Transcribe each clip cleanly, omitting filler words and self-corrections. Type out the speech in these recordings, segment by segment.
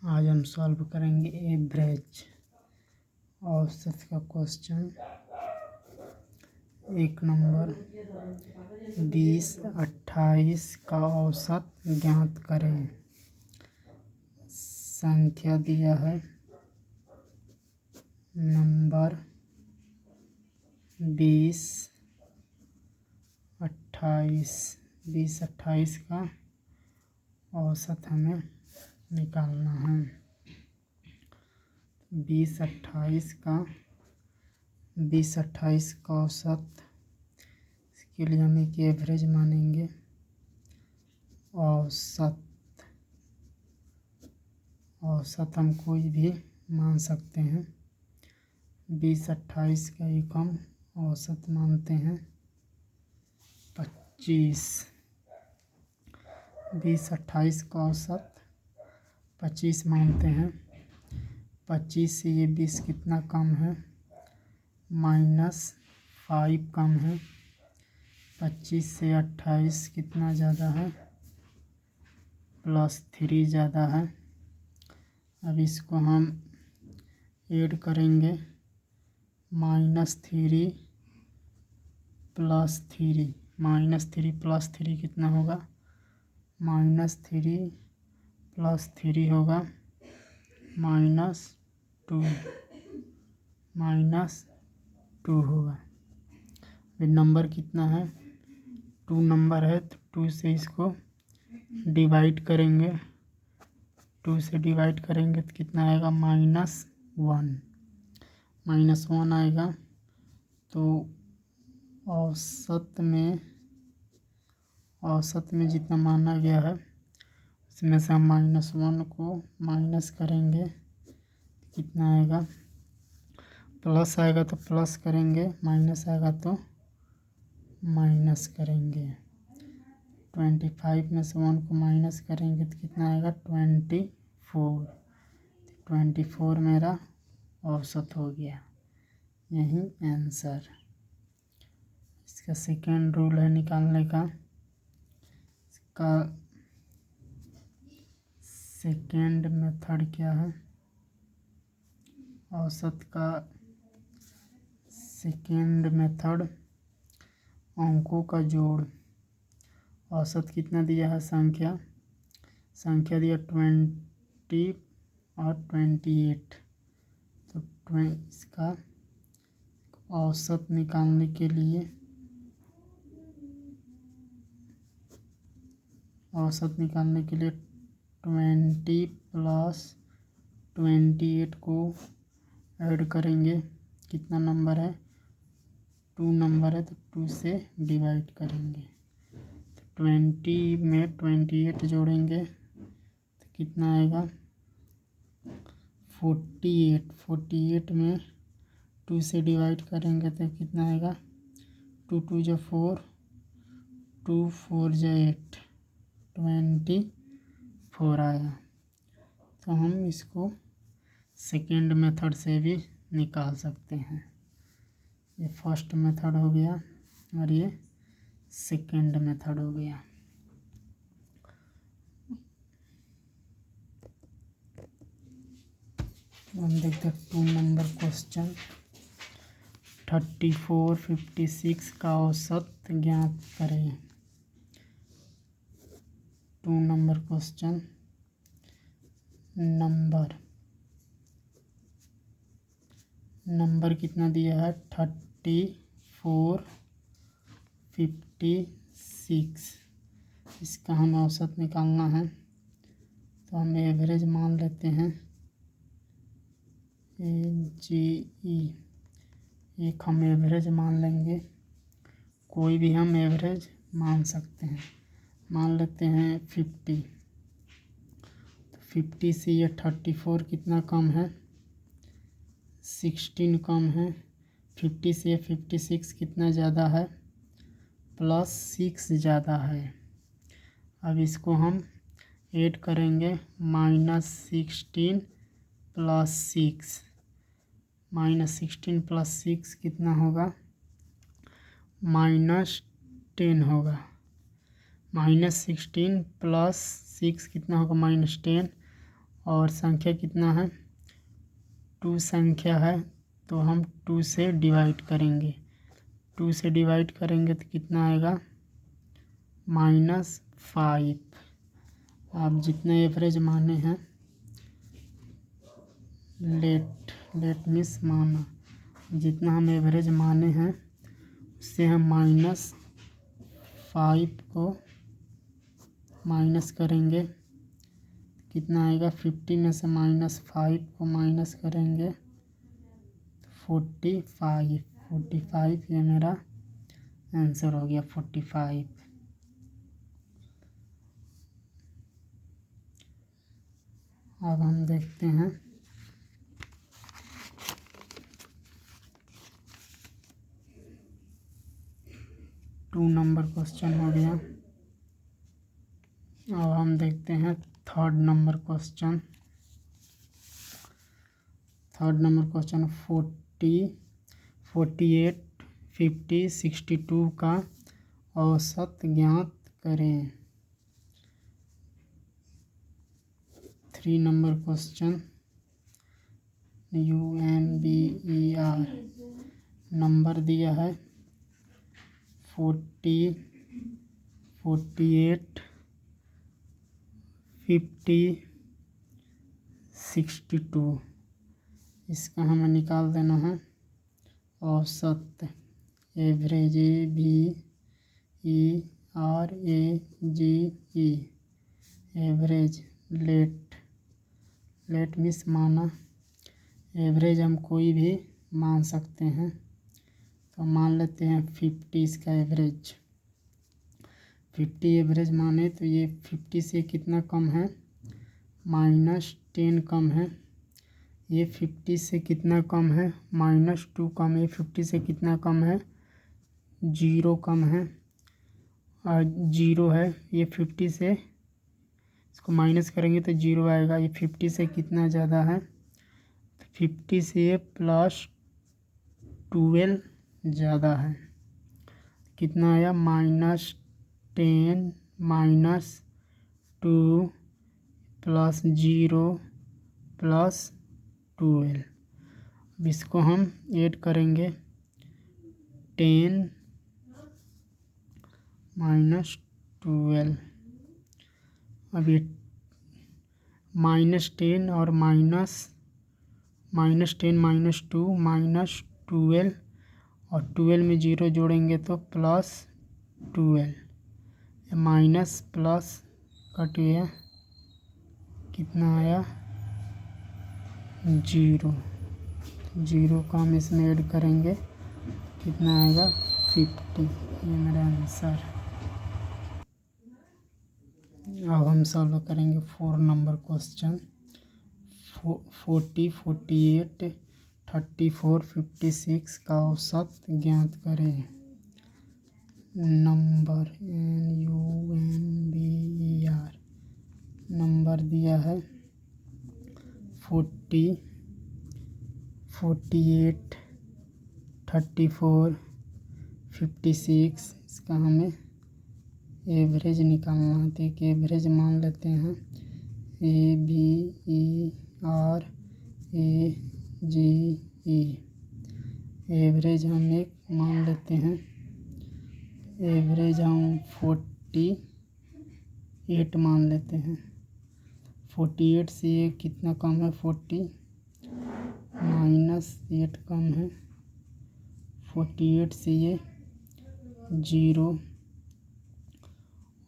आज हम सॉल्व करेंगे एवरेज औसत का क्वेश्चन। 1 नंबर 20, 28 का औसत ज्ञात करें। संख्या दिया है नंबर 20, 28 का औसत हमें निकालना है। 20, 28 का औसत, इसके लिए हम एक एवरेज मानेंगे। औसत हम कोई भी मान सकते हैं। 20, 28 का एक हम औसत मानते हैं 25। 20, 28 का औसत 25 मानते हैं। 25 से ये 20 कितना कम है? -5 कम है। 25 से 28 कितना ज़्यादा है? +3 ज़्यादा है। अब इसको हम ऐड करेंगे। -3 +3, -3 +3 कितना होगा? -3 +3 होगा -2 होगा। ये नंबर कितना है? 2 नंबर है तो 2 से इसको डिवाइड करेंगे। 2 से डिवाइड करेंगे तो कितना आएगा? -1 आएगा। तो औसत में जितना माना गया है उसमें से हम -1 को माइनस करेंगे। कितना आएगा? प्लस आएगा तो प्लस करेंगे, माइनस आएगा तो माइनस करेंगे। 25 में से 1 को माइनस करेंगे तो कितना आएगा? 24 मेरा औसत हो गया। यही आंसर। इसका सेकेंड रूल है निकालने का। इसका सेकेंड मेथड क्या है? औसत का सेकेंड मेथड अंकों का जोड़। औसत कितना दिया है? संख्या दिया 20 और 28। तो इसका औसत निकालने के लिए 20 + 28 को ऐड करेंगे। कितना नंबर है? 2 नंबर है तो 2 से डिवाइड करेंगे। तो 20 में 28 जोड़ेंगे तो कितना आएगा? 48 में 2 से डिवाइड करेंगे तो कितना आएगा? 2 2 = 4, 2 4 = 8, 24 आया। तो हम इसको सेकेंड मेथड से भी निकाल सकते हैं। ये फर्स्ट मेथड हो गया और ये सेकेंड मेथड हो गया। हम देखते हैं 2 नंबर क्वेश्चन। 34, 56 का औसत ज्ञात करें। 2 नंबर क्वेश्चन। नंबर कितना दिया है? 34, 56। इसका हमें औसत निकालना है तो हम एवरेज मान लेते हैं। AGE एक हम एवरेज मान लेंगे। कोई भी हम एवरेज मान सकते हैं। मान लेते हैं 50। तो 50 से ये 34 कितना कम है? 16 कम है। 50 से 56 कितना ज़्यादा है? +6 ज़्यादा है। अब इसको हम ऐड करेंगे। -16 + 6, -16 + 6 कितना होगा? -10 होगा। -16 + 6 कितना होगा? -10। और संख्या कितना है, 2 संख्या है, तो हम 2 से डिवाइड करेंगे। 2 से डिवाइड करेंगे तो कितना आएगा, -5। आप जितने एवरेज माने हैं, लेट मीन्स माना, जितना हम एवरेज माने हैं उससे हम -5 को माइनस करेंगे। कितना आएगा, 50 में से -5 को माइनस करेंगे 45 ये मेरा आंसर हो गया 45। अब हम देखते हैं 2 नंबर क्वेश्चन हो गया। अब हम देखते हैं 3rd number question. 3rd number question 40, 48, 50, 62 का औसत ज्ञात करें। 3 नंबर क्वेश्चन UMBER नंबर दिया है 40, 48, 50, 62। इसका हमें निकाल देना है औसत, average, AVERAGE, average, let means माना। एवरेज हम कोई भी मान सकते हैं, तो मान लेते हैं 50 इसका एवरेज। 50 एवरेज माने तो ये 50 से कितना कम है, -10 कम है। ये 50 से कितना कम है, -2 कम है। 50 से कितना कम है, 0 कम है, और 0 है। ये 50 से इसको माइनस करेंगे तो 0 आएगा। ये 50 से कितना ज़्यादा है, 50 से ये +12 ज़्यादा है। कितना आया, -10 -2 +0 +12। अब इसको हम ऐड करेंगे 10 -12। अब ये -10 और -10 -2 -12 और 12 में 0 जोड़ेंगे तो +12। माइनस प्लस कट गया, कितना आया, 0 का हम इसमें ऐड करेंगे, कितना आएगा, 50। ये मेरा आंसर। अब हम सॉल्व करेंगे 4 नंबर क्वेश्चन। 40, 48, 34, 56 का औसत ज्ञात करें। नंबर NUMBER नंबर दिया है 40, 48, 34, 56। इसका हमें एवरेज निकालना है, तो एक एवरेज मान लेते हैं ABERAGE। एवरेज हम एक मान लेते हैं, एवरेज हम 48 मान लेते हैं। 48 से ये कितना कम है, 40 -8 कम है। 48 से ये 0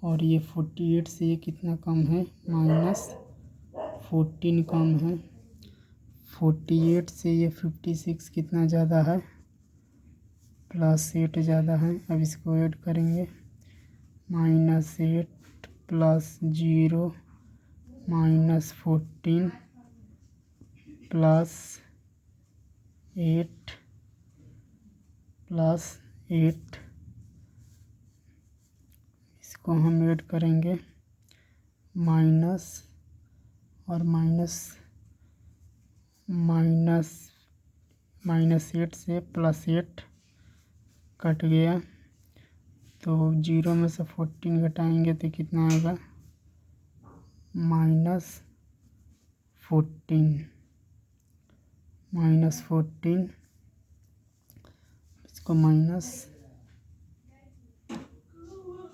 और ये 48 से ये कितना कम है, -14 कम है। 48 से ये 56 कितना ज़्यादा है, +8 ज़्यादा है। अब इसको ऐड करेंगे, -8 +0 -14 +8 इसको हम ऐड करेंगे, माइनस और -8 से +8 कट गया, तो 0 में से 14 घटाएंगे तो कितना आएगा, 14 इसको माइनस